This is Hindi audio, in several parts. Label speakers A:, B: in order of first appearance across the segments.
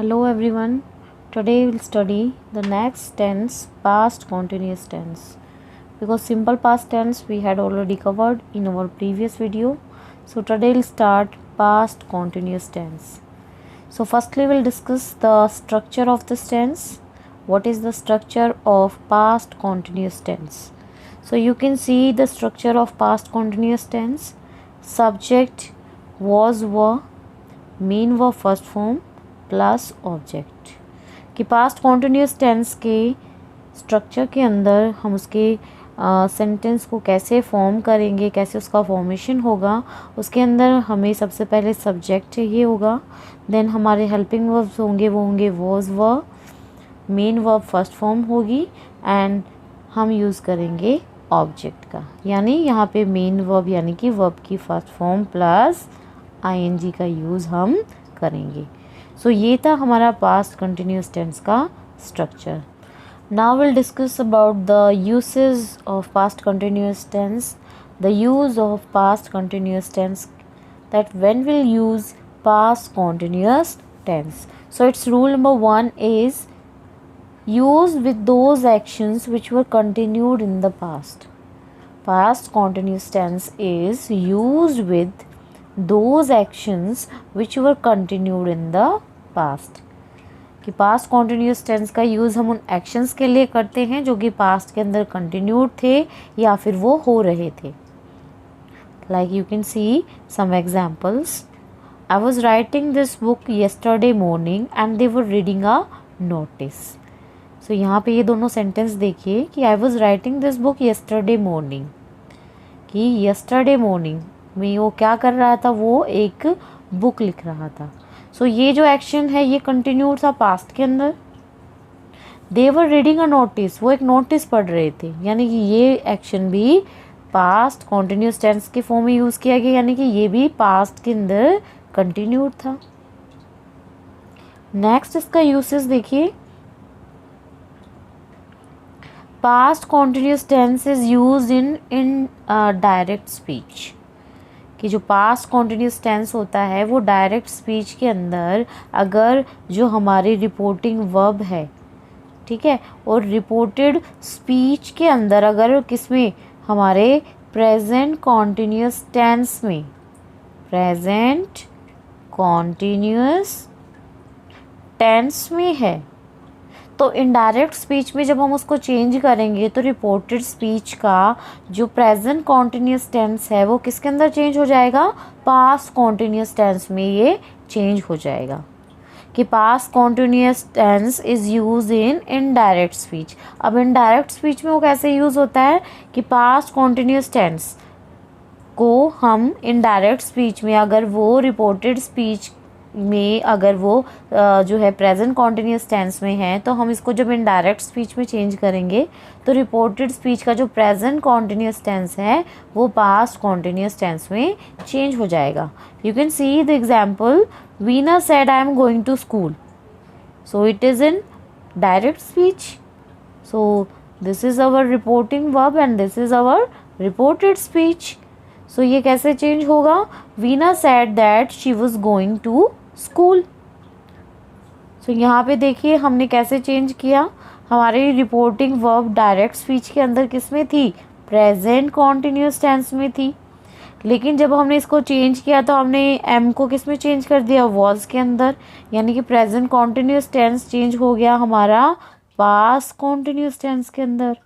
A: Hello everyone. Today we'll study the next tense, past continuous tense. Because simple past tense we had already covered in our previous video. So today we'll start past continuous tense. So firstly we'll discuss the structure of this tense. What is the structure of past continuous tense? So you can see the structure of past continuous tense. Subject, was, were, main verb first form plus object कि पास्ट कॉन्टिन्यूस टेंस के स्ट्रक्चर के अंदर हम उसके सेंटेंस को कैसे फॉर्म करेंगे, कैसे उसका फॉर्मेशन होगा। उसके अंदर हमें सबसे पहले सब्जेक्ट चाहिए होगा, देन हमारे हेल्पिंग वर्ब्स होंगे, वो होंगे was, were, main verb first form होगी एंड हम यूज़ करेंगे ऑब्जेक्ट का, यानी यहाँ पे मेन वर्ब यानी कि वर्ब की फर्स्ट फॉर्म प्लस आईएनजी का यूज़ हम करेंगे। सो ये था हमारा पास्ट कंटिन्यूस टेंस का structure. Now will discuss about the uses of past continuous tense. The use of past continuous tense, that when will use past continuous tense. So its rule number 1 is use with those actions which were continued in the past. Past continuous tense is used with those actions which were continued in the past. कि past continuous tense का यूज़ हम उन actions के लिए करते हैं जो कि past के अंदर continued थे या फिर वो हो रहे थे। Like you can see some examples. I was writing this book yesterday morning and they were reading a notice. So यहाँ पे ये दोनों सेंटेंस देखिए कि I was writing this book yesterday morning, कि yesterday morning में वो क्या कर रहा था, वो एक बुक लिख रहा था। सो ये जो एक्शन है ये कंटिन्यूड था पास्ट के अंदर। दे वर रीडिंग अ नोटिस, वो एक नोटिस पढ़ रहे थे, यानी कि ये एक्शन भी पास्ट कॉन्टिन्यूस टेंस के फॉर्म में यूज़ किया गया, यानी कि ये भी पास्ट के अंदर कंटिन्यूड था। नेक्स्ट इसका यूसेस देखिए। Past continuous tense is use in direct speech, कि जो पास्ट कॉन्टिन्यूस टेंस होता है वो डायरेक्ट स्पीच के अंदर अगर जो हमारी रिपोर्टिंग वर्ब है, ठीक है, और रिपोर्टेड स्पीच के अंदर अगर किसमें, हमारे प्रेजेंट कॉन्टिन्यूस टेंस में, प्रेजेंट कॉन्टिन्यूस टेंस में है, तो इनडायरेक्ट स्पीच में जब हम उसको चेंज करेंगे तो रिपोर्टेड स्पीच का जो प्रेजेंट कॉन्टिन्यूस टेंस है वो किसके अंदर चेंज हो जाएगा, पास्ट कॉन्टिन्यूस टेंस में ये चेंज हो जाएगा। कि past continuous tense is use in indirect speech. अब इनडायरेक्ट स्पीच में वो कैसे यूज़ होता है कि पास्ट कॉन्टिन्यूस टेंस को हम इनडायरेक्ट स्पीच में अगर वो रिपोर्टेड स्पीच में अगर वो जो है प्रेजेंट कॉन्टिन्यूस टेंस में है, तो हम इसको जब इनडायरेक्ट स्पीच में चेंज करेंगे तो रिपोर्टेड स्पीच का जो प्रेजेंट कॉन्टिन्यूस टेंस है वो पास्ट कॉन्टिन्यूस टेंस में चेंज हो जाएगा। You can see the example, Veena said I am going to school, so it is in direct speech, so this is our reporting verb and this is our reported speech. So ये कैसे चेंज होगा, Veena said that she was going to school. So यहाँ पे देखिए हमने कैसे चेंज किया, हमारी रिपोर्टिंग वर्ब डायरेक्ट स्पीच के अंदर किस में थी, प्रेजेंट कॉन्टिन्यूस टेंस में थी, लेकिन जब हमने इसको चेंज किया तो हमने एम को किस में चेंज कर दिया, वॉज के अंदर, यानी कि प्रेजेंट कॉन्टिन्यूस टेंस चेंज हो गया हमारा पास्ट कॉन्टिन्यूस टेंस के अंदर।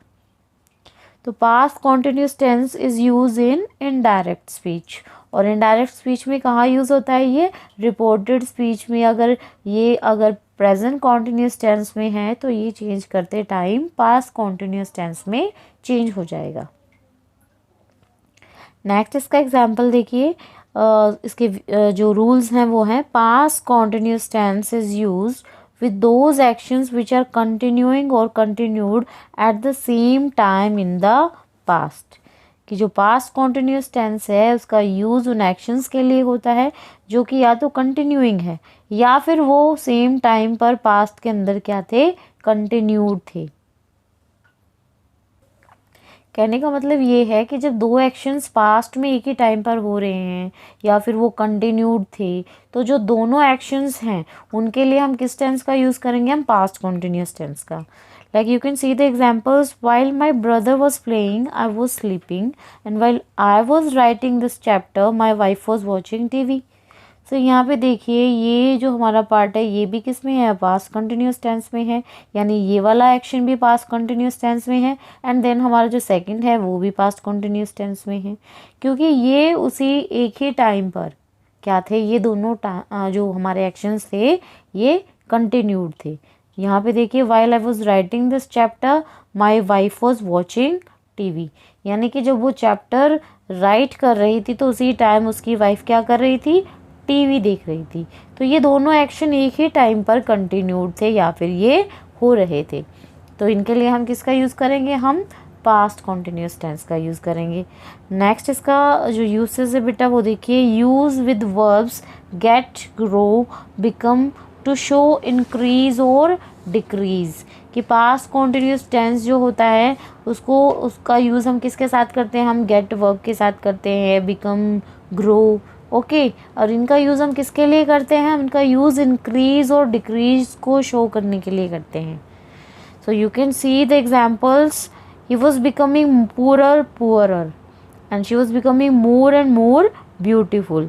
A: तो past continuous tense is use in indirect speech, और इनडायरेक्ट स्पीच में कहाँ यूज़ होता है, ये रिपोर्टेड स्पीच में। अगर प्रेजेंट कॉन्टिन्यूस टेंस में है तो ये चेंज करते टाइम पास्ट कॉन्टिन्यूस टेंस में चेंज हो जाएगा। नेक्स्ट इसका एग्जाम्पल देखिए। इसके जो रूल्स हैं वो हैं, past continuous tense is use with those actions which are continuing or continued at the same time in the past। कि जो past continuous tense है उसका यूज़ उन actions के लिए होता है जो कि या तो continuing है या फिर वो same time पर past के अंदर क्या थे, continued थे। कहने का मतलब ये है कि जब दो एक्शंस पास्ट में एक ही टाइम पर हो रहे हैं या फिर वो कंटिन्यूड थे, तो जो दोनों एक्शंस हैं उनके लिए हम किस टेंस का यूज़ करेंगे? हम पास्ट कॉन्टिन्यूस टेंस का। Like you can see the examples, while my brother was playing I was sleeping and while I was writing this chapter my wife was watching TV. So यहाँ पे देखिए ये जो हमारा पार्ट है ये भी किस में है? पास्ट कंटिन्यूस टेंस में है, यानी ये वाला एक्शन भी पास्ट कंटिन्यूस टेंस में है। एंड देन हमारा जो सेकंड है वो भी पास्ट कंटिन्यूस टेंस में है, क्योंकि ये उसी एक ही टाइम पर क्या थे? ये दोनों जो हमारे एक्शंस थे ये कंटिन्यूड थे। यहाँ पे देखिए, while I was writing this chapter my wife was watching TV, यानी कि जब वो चैप्टर राइट कर रही थी तो उसी टाइम उसकी वाइफ क्या कर रही थी? टीवी देख रही थी। तो ये दोनों एक्शन एक ही टाइम पर कंटिन्यूड थे या फिर ये हो रहे थे। तो इनके लिए हम किसका यूज़ करेंगे? हम पास्ट कॉन्टिन्यूस टेंस का यूज़ करेंगे। नेक्स्ट इसका जो यूसेज है बेटा वो देखिए, use with verbs get, grow, become, to show increase और डिक्रीज। कि पास्ट कॉन्टिन्यूस टेंस जो होता है उसका यूज़ हम किसके साथ करते हैं? हम गेट वर्ब के साथ करते हैं, बिकम, ग्रो, ओके। और इनका यूज़ हम किसके लिए करते हैं? इनका यूज़ इंक्रीज और डिक्रीज को शो करने के लिए करते हैं। So you can see the examples, he was becoming poorer and she was becoming more and more beautiful.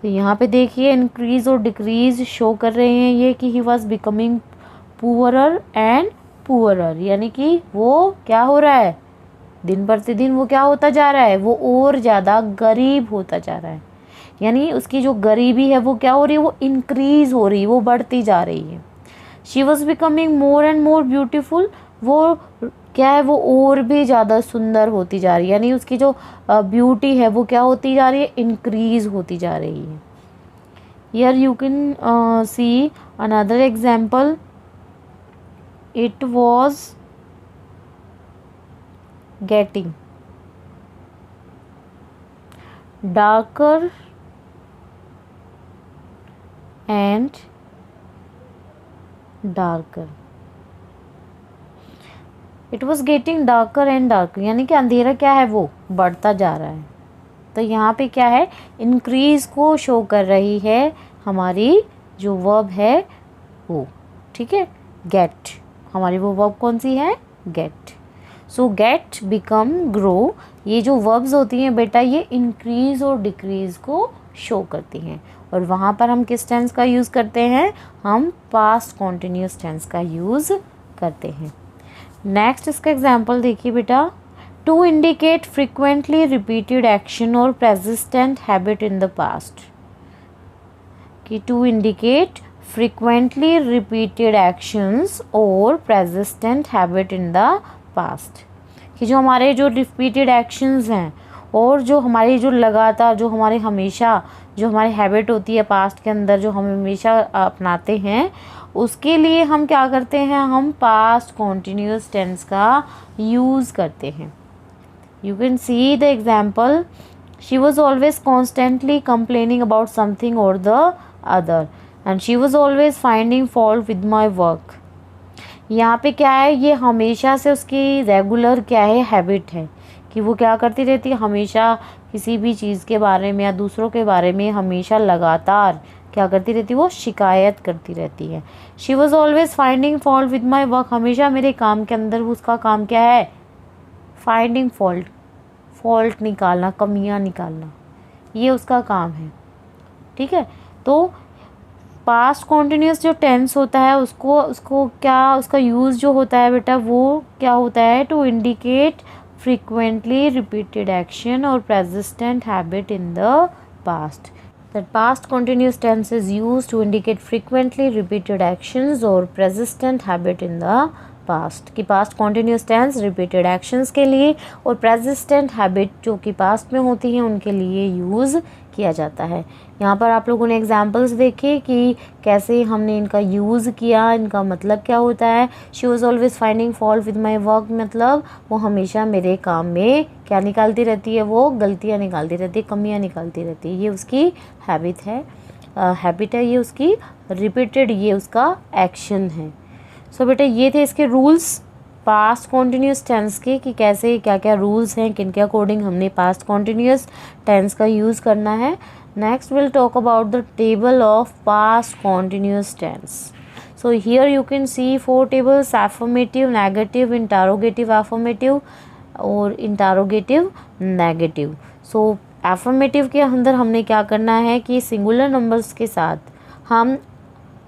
A: तो यहाँ पे देखिए इंक्रीज और डिक्रीज शो कर रहे हैं ये कि he was becoming poorer and poorer, यानी कि वो क्या हो रहा है? दिन प्रतिदिन वो क्या होता जा रहा है? वो और ज़्यादा गरीब होता जा रहा है, यानी उसकी जो गरीबी है वो क्या हो रही है? वो इंक्रीज हो रही है, वो बढ़ती जा रही है। She was becoming more and more beautiful, वो क्या है? वो और भी ज़्यादा सुंदर होती जा रही है, यानी उसकी जो ब्यूटी है वो क्या होती जा रही है? इंक्रीज होती जा रही है। Here you can see another example, it was getting darker and darker. It was getting darker and darker, यानी कि अंधेरा क्या है? वो बढ़ता जा रहा है। तो यहाँ पे क्या है? इंक्रीज को शो कर रही है हमारी जो वर्ब है वो, ठीक है। गेट, हमारी वो वर्ब कौन सी है? Get. So get, become, grow, ये जो वर्ब्स होती हैं बेटा ये इंक्रीज और डिक्रीज को शो करती हैं। और वहाँ पर हम किस टेंस का यूज़ करते हैं? हम पास्ट कॉन्टिन्यूस टेंस का यूज़ करते हैं। नेक्स्ट इसका एग्जाम्पल देखिए बेटा, to indicate frequently repeated action और persistent habit in the past. कि to indicate frequently repeated actions और persistent habit in the past, कि जो हमारे जो रिपीटेड एक्शंस हैं और जो हमारी जो लगातार जो हमारे हमेशा जो हमारी हैबिट होती है पास्ट के अंदर जो हम हमेशा अपनाते हैं, उसके लिए हम क्या करते हैं? हम पास्ट कॉन्टिन्यूस टेंस का यूज़ करते हैं। You can see the example, she was always constantly complaining about something और the other end she was always finding fault with my work. यहाँ पे क्या है? ये हमेशा से उसकी रेगुलर क्या है? हैबिट है कि वो क्या करती रहती है? हमेशा किसी भी चीज़ के बारे में या दूसरों के बारे में हमेशा लगातार क्या करती रहती है? वो शिकायत करती रहती है। She was always finding fault with my work, हमेशा मेरे काम के अंदर उसका काम क्या है? फाइंडिंग फॉल्ट, फॉल्ट निकालना, कमियां निकालना, ये उसका काम है, ठीक है। तो पास्ट कॉन्टिन्यूस जो टेंस होता है उसको क्या उसका यूज़ जो होता है बेटा वो क्या होता है? To indicate frequently repeated action or persistent habit in the past. The past continuous tense is used to indicate frequently repeated actions or persistent habit in the past. कि past continuous tense repeated actions के लिए और persistent habit जो कि past में होती हैं उनके लिए यूज़ किया जाता है। यहाँ पर आप लोगों ने एग्जाम्पल्स देखे कि कैसे हमने इनका यूज़ किया, इनका मतलब क्या होता है। She was always finding fault with my work, मतलब वो हमेशा मेरे काम में क्या निकालती रहती है? वो गलतियाँ निकालती रहती है, कमियाँ निकालती रहती है। ये उसकी हैबिट है, ये उसकी रिपीटेड, ये उसका एक्शन है। सो बेटा ये थे इसके रूल्स। पास्ट कॉन्टिन्यूस टेंस के कि कैसे क्या क्या रूल्स हैं, किन के अकॉर्डिंग हमने पास्ट कॉन्टिन्यूस टेंस का यूज़ करना है. Next will talk about the table of past continuous tense. So here you can see 4 tables: affirmative, negative, interrogative affirmative और interrogative negative. So affirmative के अंदर हमने क्या करना है कि सिंगुलर नंबर्स के साथ हम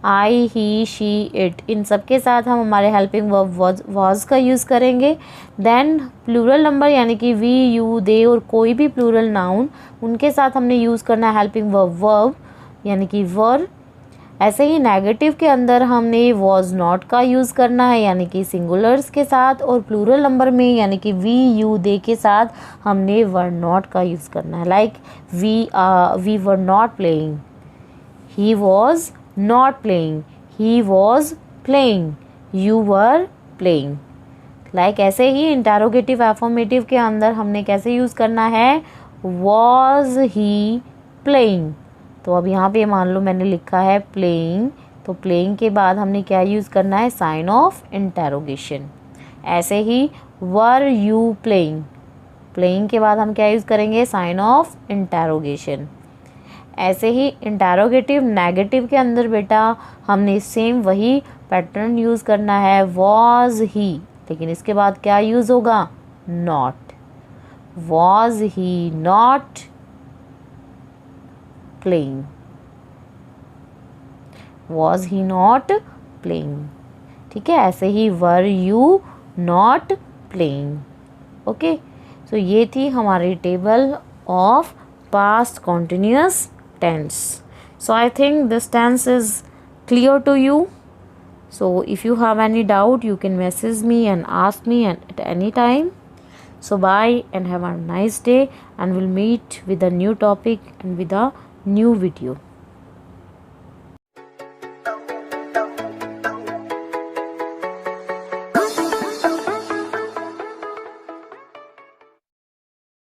A: आई, ही, शी, इट, इन सब के साथ हम हमारे हेल्पिंग वर्ब वाज का यूज़ करेंगे. देन प्लूरल नंबर यानी कि वी, यू, दे और कोई भी प्लूरल नाउन, उनके साथ हमने यूज़ करना है हेल्पिंग वर्ब यानी कि वर. ऐसे ही नेगेटिव के अंदर हमने वॉज नॉट का यूज़ करना है यानी कि सिंगुलर्स के साथ, और प्लूरल नंबर में यानी कि वी, यू, दे के साथ हमने वर नॉट का यूज़ करना है. Like we were not playing, he was not playing, he was playing, you were playing. Like ऐसे ही इंटरोगेटिव एफर्मेटिव के अंदर हमने कैसे यूज़ करना है, वॉज ही प्लेइंग. तो अब यहाँ पे मान लो मैंने लिखा है प्लेइंग, तो प्लेइंग के बाद हमने क्या यूज़ करना है, साइन ऑफ इंटरोगेशन. ऐसे ही वर यू प्लेइंग, प्लेइंग के बाद हम क्या यूज़ करेंगे, साइन ऑफ इंटरोगेशन. ऐसे ही इंटरोगेटिव नेगेटिव के अंदर बेटा हमने सेम वही पैटर्न यूज़ करना है, वॉज ही, लेकिन इसके बाद क्या यूज़ होगा, not. Was he not playing, was he not playing. ठीक है. ऐसे ही were you not playing. Okay. So ये थी हमारी table of past continuous tense. So I think this tense is clear to you. So if you have any doubt, you can message me and ask me at any time. So bye and have a nice day, and we'll meet with a new topic and with a new video.